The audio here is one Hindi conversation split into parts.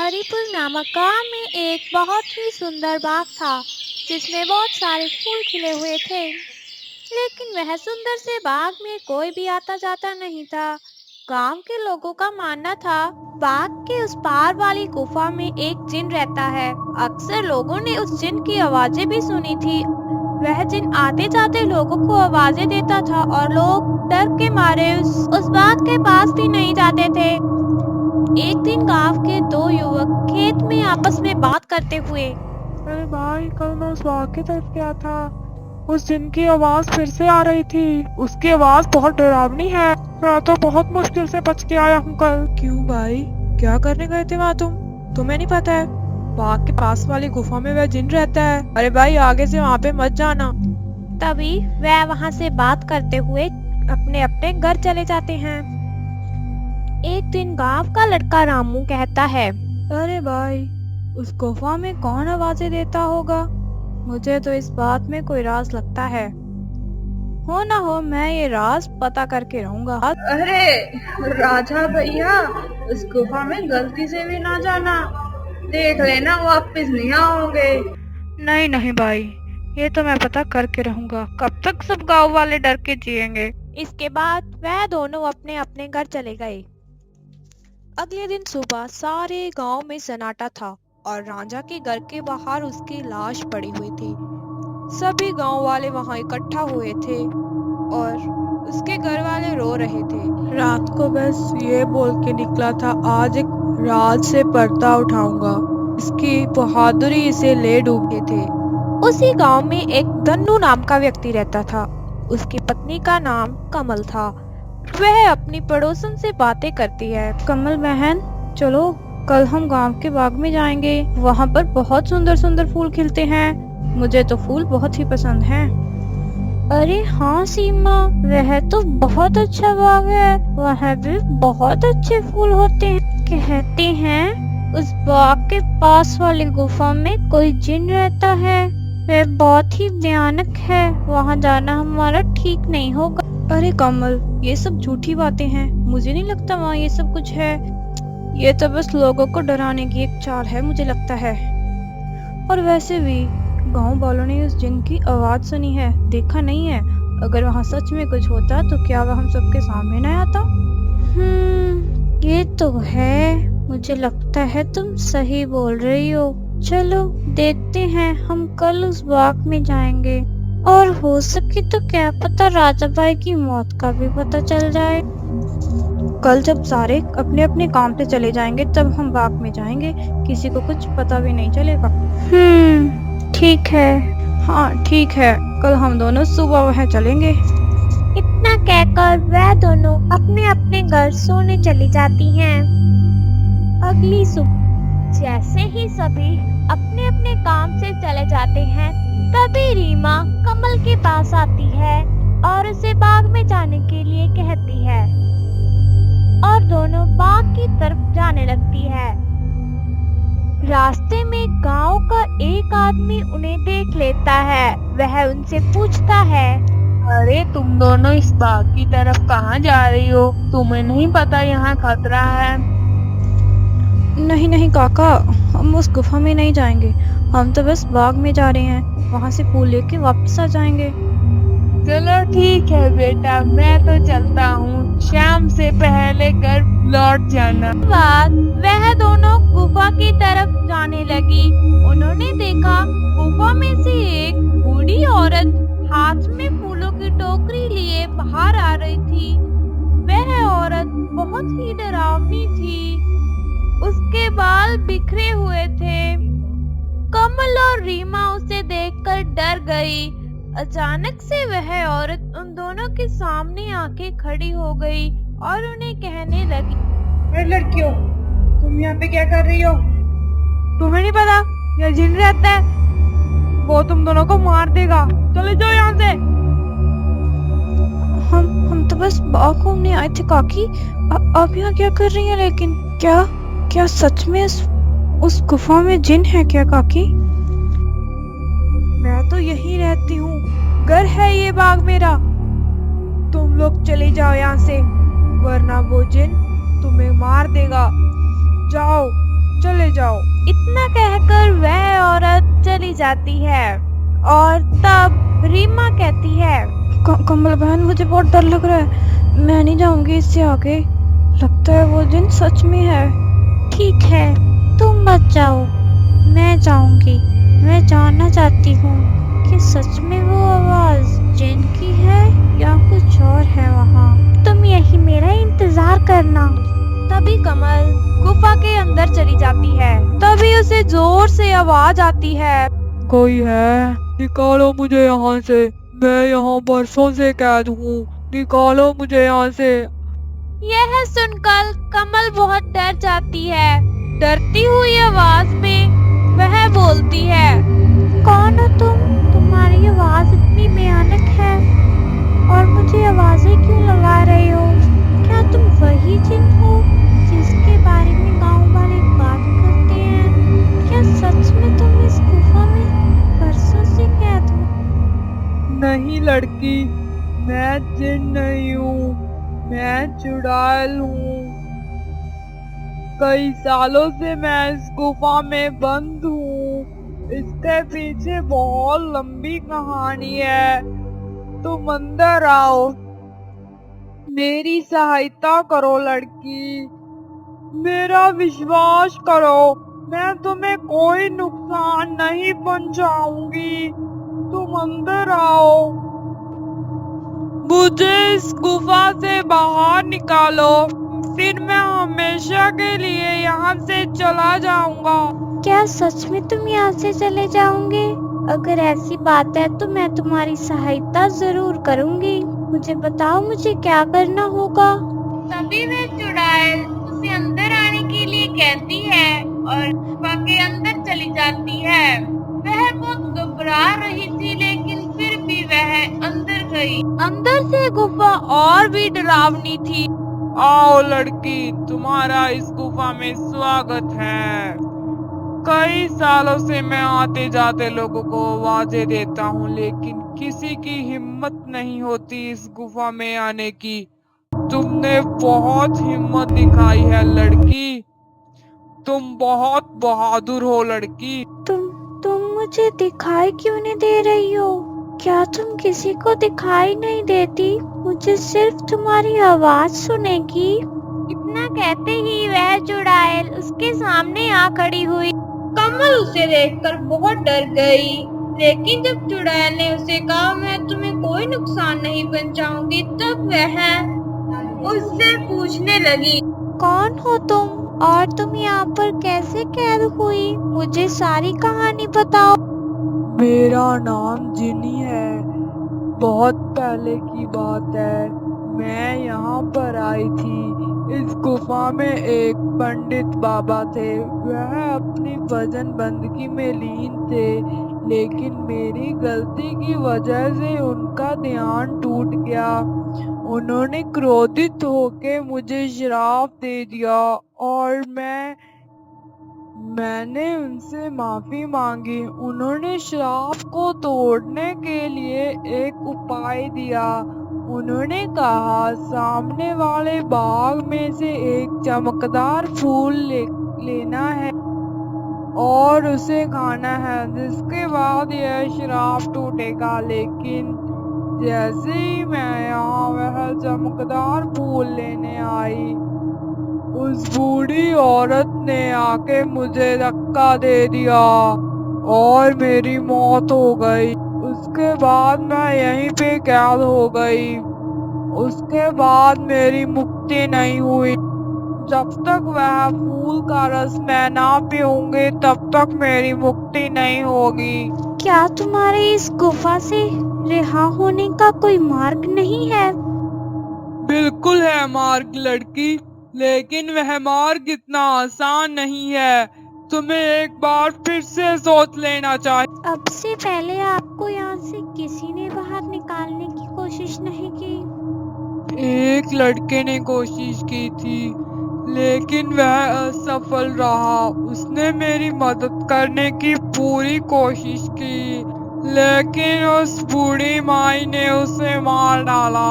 हरिपुर नामक गांव में एक बहुत ही सुंदर बाग था जिसमें बहुत सारे फूल खिले हुए थे। लेकिन वह सुंदर से बाग में कोई भी आता जाता नहीं था। गांव के लोगों का मानना था बाग के उस पार वाली गुफा में एक जिन रहता है। अक्सर लोगों ने उस जिन की आवाजें भी सुनी थी। वह जिन आते जाते लोगों को आवाजें देता था और लोग डर के मारे उस बाग के पास भी नहीं जाते थे। एक दिन गांव के दो युवक खेत में आपस में बात करते हुए, अरे भाई, कल मैं उस बाग की तरफ गया था। उस जिन की आवाज फिर से आ रही थी। उसकी आवाज बहुत डरावनी है। मैं तो बहुत मुश्किल से बच के आया हूँ कल। क्यों भाई, क्या करने गए थे वहाँ तुम्हें नहीं पता है बाग के पास वाली गुफा में वह जिन रहता है। अरे भाई, आगे से वहाँ पे मत जाना। तभी वह वहाँ से बात करते हुए अपने अपने घर चले जाते हैं। एक दिन गांव का लड़का रामू कहता है, अरे भाई, उस गुफा में कौन आवाजें देता होगा? मुझे तो इस बात में कोई राज लगता है। हो ना हो, मैं ये राज पता करके रहूंगा। अरे राजा भैया, उस गुफा में गलती से भी ना जाना। देख लेना, वापस नहीं आओगे। नहीं नहीं भाई, ये तो मैं पता करके रहूंगा। कब तक सब गांव वाले डर के जिएंगे। इसके बाद वह दोनों अपने अपने घर चले गए। अगले दिन सुबह सारे गांव में सन्नाटा था और राजा के घर के बाहर उसकी लाश पड़ी हुई थी। सभी गांव वाले वहां इकट्ठा हुए थे और उसके घर वाले रो रहे थे। रात को बस ये बोल के निकला था, आज एक राज से पर्दा उठाऊंगा। इसकी बहादुरी इसे ले डूबे थे। उसी गांव में एक धन्नू नाम का व्यक्ति रहता था। उसकी पत्नी का नाम कमल था। वह अपनी पड़ोसन से बातें करती है। कमल बहन, चलो कल हम गांव के बाग में जाएंगे। वहाँ पर बहुत सुंदर सुंदर फूल खिलते हैं। मुझे तो फूल बहुत ही पसंद हैं। अरे हाँ सीमा, वह तो बहुत अच्छा बाग है। वहाँ भी बहुत अच्छे फूल होते हैं। कहते हैं उस बाग के पास वाली गुफा में कोई जिन रहता है। वह बहुत ही भयानक है। वहाँ जाना हमारा ठीक नहीं होगा। अरे कमल, ये सब झूठी बातें हैं। मुझे नहीं लगता वहाँ ये सब कुछ है। ये तो बस लोगों को डराने की एक चाल है, मुझे लगता है। और वैसे भी गांव वालों ने उस जिन की आवाज सुनी है, देखा नहीं है। अगर वहाँ सच में कुछ होता तो क्या वह हम सबके सामने न आता? ये तो है। मुझे लगता है तुम सही बोल रही हो। चलो देखते हैं, हम कल उस बाग में जाएंगे और हो सके तो क्या पता राजा भाई की मौत का भी पता चल जाए। कल जब सारे अपने अपने काम पे चले जाएंगे तब हम बाग में जाएंगे। किसी को कुछ पता भी नहीं चलेगा। ठीक है। हाँ ठीक है, कल हम दोनों सुबह वहाँ चलेंगे। इतना कहकर वह दोनों अपने अपने घर सोने चली जाती हैं। अगली सुबह जैसे ही सभी अपने अपने काम से चले जाते हैं, तभी रीमा कमल के पास आती है और उसे बाग में जाने के लिए कहती है और दोनों बाग की तरफ जाने लगती है। रास्ते में गांव का एक आदमी उन्हें देख लेता है। वह उनसे पूछता है, अरे तुम दोनों इस बाग की तरफ कहाँ जा रही हो? तुम्हें नहीं पता यहाँ खतरा है? नहीं नहीं काका, हम उस गुफा में नहीं जाएंगे। हम तो बस बाग में जा रहे हैं। वहाँ से फूल लेके वापस आ जाएंगे। चलो ठीक है बेटा, मैं तो चलता हूँ। शाम से पहले घर लौट जाना। बाद वह दोनों गुफा की तरफ जाने लगी। उन्होंने देखा गुफा में से एक बूढ़ी औरत हाथ में फूलों की टोकरी लिए बाहर आ रही थी। वह औरत बहुत ही डरावनी थी। उसके बाल बिखरे हुए थे। कमल और रीमा उसे देखकर डर गई। अचानक से वह औरत उन दोनों के सामने आके खड़ी हो गई और उन्हें कहने लगी, अरे लड़कियों, तुम यहाँ पे क्या कर रही हो? तुम्हें नहीं पता यह जिन रहता है? वो तुम दोनों को मार देगा। चले जाओ यहाँ से। हम तो बस बाग घूमने आए थे काकी। आप यहाँ क्या कर रही हैं? लेकिन क्या सच में उस गुफा में जिन है क्या काकी? मैं तो यहीं रहती हूँ। घर है ये बाग मेरा। तुम लोग चले जाओ यहाँ से, वरना वो जिन तुम्हें मार देगा। जाओ। चले जाओ। इतना कहकर वह औरत चली जाती है और तब रीमा कहती है, कमल बहन, मुझे बहुत डर लग रहा है, मैं नहीं जाऊंगी इससे आगे। लगता है वो दिन सच में है। ठीक है, तुम मत जाओ, मैं जाऊंगी। मैं जानना चाहती हूँ कि सच में वो आवाज जिन की है या कुछ और है वहाँ। तुम यही मेरा इंतजार करना। तभी कमल गुफा के अंदर चली जाती है। तभी उसे जोर से आवाज आती है, कोई है? निकालो मुझे यहाँ से, मैं यहाँ बरसों से कैद हूँ, निकालो मुझे यहाँ से। यह सुनकर कमल बहुत डर जाती है। डरती हुई आवाज में वह बोलती है, कौन हो तुम? तुम्हारी आवाज इतनी भयानक है और मुझे आवाजें क्यों लगा रहे हो? क्या तुम वही जिन हो जिसके बारे में गांव वाले बात करते हैं? क्या सच में तुम इस गुफा में बरसों से कैद हो? नहीं लड़की, मैं जिन नहीं हूँ, मैं चुड़ैल हूँ। कई सालों से मैं इस गुफा में बंद हूँ। इसके पीछे बहुत लंबी कहानी है। तुम अंदर आओ, मेरी सहायता करो लड़की, मेरा विश्वास करो, मैं तुम्हें कोई नुकसान नहीं पहुंचाऊंगी। तुम अंदर आओ, मुझे इस गुफा से बाहर निकालो, फिर मैं हमेशा के लिए यहाँ से चला जाऊंगा। क्या सच में तुम यहाँ से चले जाओगे? अगर ऐसी बात है तो मैं तुम्हारी सहायता जरूर करूंगी। मुझे बताओ, मुझे क्या करना होगा? तभी वह चुड़ैल उसे अंदर आने के लिए कहती है और गुफा के अंदर चली जाती है। वह बहुत घबरा रही थी, लेकिन फिर भी वह अंदर गई। अंदर से गुफा और भी डरावनी थी। आओ लड़की, तुम्हारा इस गुफा में स्वागत है। कई सालों से मैं आते जाते लोगों को आवाजें देता हूँ, लेकिन किसी की हिम्मत नहीं होती इस गुफा में आने की। तुमने बहुत हिम्मत दिखाई है लड़की, तुम बहुत बहादुर हो लड़की। तुम मुझे दिखाई क्यों नहीं दे रही हो? क्या तुम किसी को दिखाई नहीं देती? मुझे सिर्फ तुम्हारी आवाज सुनेगी। इतना कहते ही वह चुड़ैल उसके सामने आ खड़ी हुई। कमल उसे देखकर बहुत डर गई, लेकिन जब चुड़ैल ने उसे कहा मैं तुम्हें कोई नुकसान नहीं पहुंचाऊंगी, तब वह उससे पूछने लगी, कौन हो तुम और तुम यहाँ पर कैसे कैद हुई? मुझे सारी कहानी बताओ। मेरा नाम जिनी है। बहुत पहले की बात है, मैं यहाँ पर आई थी। इस गुफा में एक पंडित बाबा थे। वह अपनी भजन बंदगी में लीन थे, लेकिन मेरी गलती की वजह से उनका ध्यान टूट गया। उन्होंने क्रोधित होकर मुझे श्राप दे दिया और मैंने उनसे माफी मांगी। उन्होंने श्राप को तोड़ने के लिए एक उपाय दिया। उन्होंने कहा सामने वाले बाग में से एक चमकदार फूल लेना है और उसे खाना है, जिसके बाद यह श्राप टूटेगा। लेकिन जैसे ही मैं यहाँ वह चमकदार फूल लेने आई, उस बूढ़ी औरत ने आके मुझे धक्का दे दिया और मेरी मौत हो गई। उसके बाद मैं यहीं पे कैद हो गई। उसके बाद मेरी मुक्ति नहीं हुई। जब तक वह फूल का रस मैं ना पीऊंगी, तब तक मेरी मुक्ति नहीं होगी। क्या तुम्हारे इस गुफा से रिहा होने का कोई मार्ग नहीं है? बिल्कुल है मार्ग लड़की, लेकिन वह मार्ग इतना आसान नहीं है। तुम्हें एक बार फिर से सोच लेना चाहिए। अब से पहले आपको यहाँ से किसी ने बाहर निकालने की कोशिश नहीं की? एक लड़के ने कोशिश की थी, लेकिन वह असफल रहा। उसने मेरी मदद करने की पूरी कोशिश की, लेकिन उस बूढ़ी माई ने उसे मार डाला।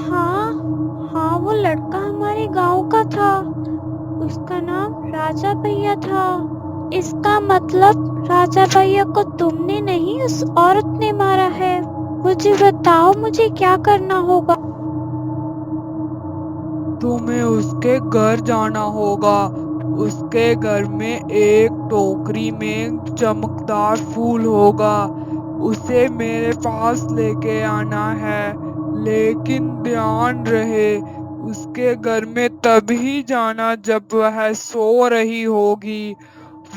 हाँ, वो लड़का हमारे गांव का था। उसका नाम राजा भैया था। इसका मतलब राजा भैया को तुमने नहीं, उस औरत ने मारा है। मुझे बताओ, मुझे क्या करना होगा? तुम्हें उसके घर जाना होगा। उसके घर में एक टोकरी में चमकदार फूल होगा। उसे मेरे पास लेके आना है। लेकिन ध्यान रहे, उसके घर में तभी जाना जब वह सो रही होगी,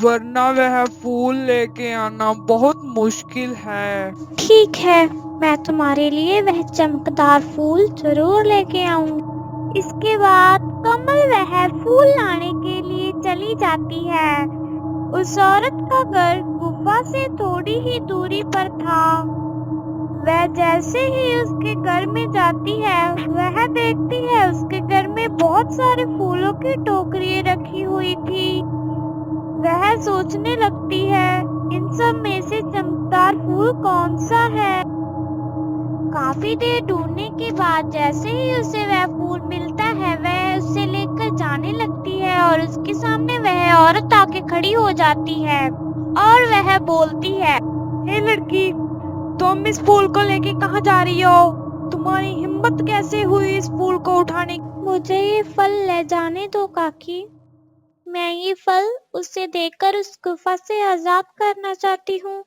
वरना वह फूल लेके आना बहुत मुश्किल है। ठीक है, मैं तुम्हारे लिए वह चमकदार फूल जरूर लेके आऊंगी। इसके बाद कमल वह फूल लाने के लिए चली जाती है। उस औरत का घर गुफा से थोड़ी ही दूरी पर था। वह जैसे ही उसके घर में जाती है, वह देखती है उसके घर में बहुत सारे फूलों की टोकरियां रखी हुई थी। वह सोचने लगती है, इन सब में से चमकदार फूल कौन सा है। काफी देर ढूंढने के बाद जैसे ही उसे वह फूल मिलता है, वह उसे लेकर जाने लगती है और उसके सामने वह औरत आके खड़ी हो जाती है और वह बोलती है, हे लड़की, तुम इस फूल को लेके कहाँ जा रही हो? तुम्हारी हिम्मत कैसे हुई इस फूल को उठाने की? मुझे ये फल ले जाने दो काकी। मैं ये फल उसे देकर उस गुफा से आजाद करना चाहती हूँ,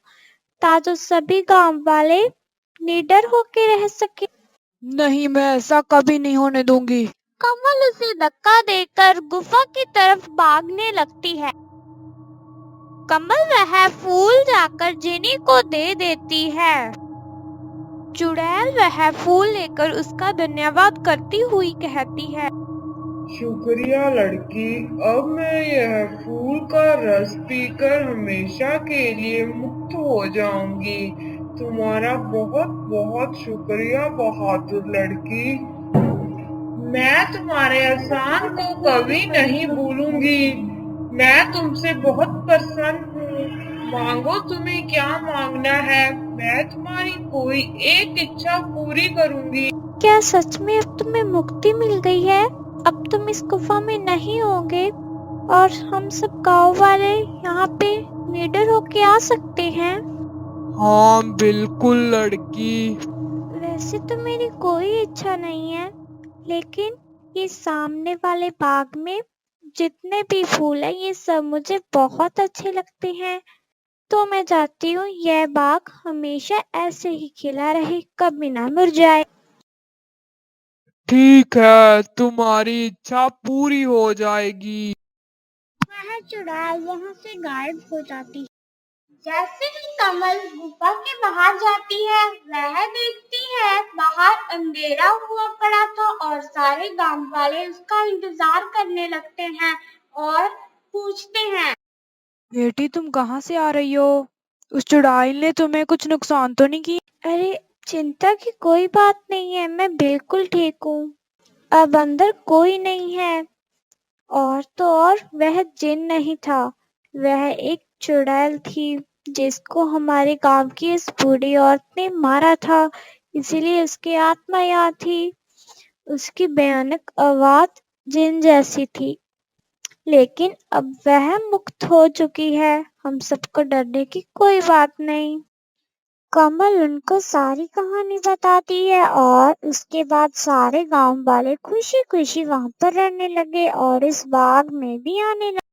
ताकि सभी गांव वाले निडर होके रह सके। नहीं, मैं ऐसा कभी नहीं होने दूंगी। कमल उसे धक्का देकर गुफा की तरफ भागने लगती है। कमल वह फूल जाकर जिनी को दे देती है। चुड़ैल वह फूल लेकर उसका धन्यवाद करती हुई कहती है, शुक्रिया लड़की, अब मैं यह फूल का रस पीकर हमेशा के लिए मुक्त हो जाऊंगी। तुम्हारा बहुत बहुत शुक्रिया बहादुर लड़की। मैं तुम्हारे एहसान को कभी नहीं भूलूंगी। मैं तुमसे बहुत प्रसन्न हूँ। मांगो, तुम्हें क्या मांगना है, मैं तुम्हारी कोई एक इच्छा पूरी करूंगी। क्या सच में अब तुम्हें मुक्ति मिल गई है? अब तुम इस गुफा में नहीं होगे और हम सब गांव वाले यहाँ पे निडर होके आ सकते हैं। हाँ बिल्कुल लड़की। वैसे तो मेरी कोई इच्छा नहीं है, लेकिन ये सामने वाले बाग में जितने भी फूल हैं, ये सब मुझे बहुत अच्छे लगते हैं। तो मैं चाहती हूँ यह बाग हमेशा ऐसे ही खिला रहे, कभी ना मुरझाए। ठीक है, तुम्हारी इच्छा पूरी हो जाएगी। वह चुड़ैल यहाँ से गायब हो जाती है। जैसे ही कमल गुफा के बाहर जाती है, वह देखती है बाहर अंधेरा हुआ पड़ा था और सारे गांव वाले उसका इंतजार करने लगते हैं और पूछते हैं, बेटी, तुम कहाँ से आ रही हो? उस चुड़ैल ने तुम्हें कुछ नुकसान तो नहीं किया? अरे चिंता की कोई बात नहीं है, मैं बिल्कुल ठीक हूँ। अब अंदर कोई नहीं है। और तो और वह जिन नहीं था, वह एक चुड़ैल थी जिसको हमारे गांव की इस बूढ़ी औरत ने मारा था, इसीलिए उसकी आत्मा यहाँ थी। उसकी भयानक आवाज जिन जैसी थी, लेकिन अब वह मुक्त हो चुकी है। हम सबको डरने की कोई बात नहीं। कमल उनको सारी कहानी बताती है और उसके बाद सारे गांव वाले खुशी खुशी वहां पर रहने लगे और इस बाग में भी आने लगे।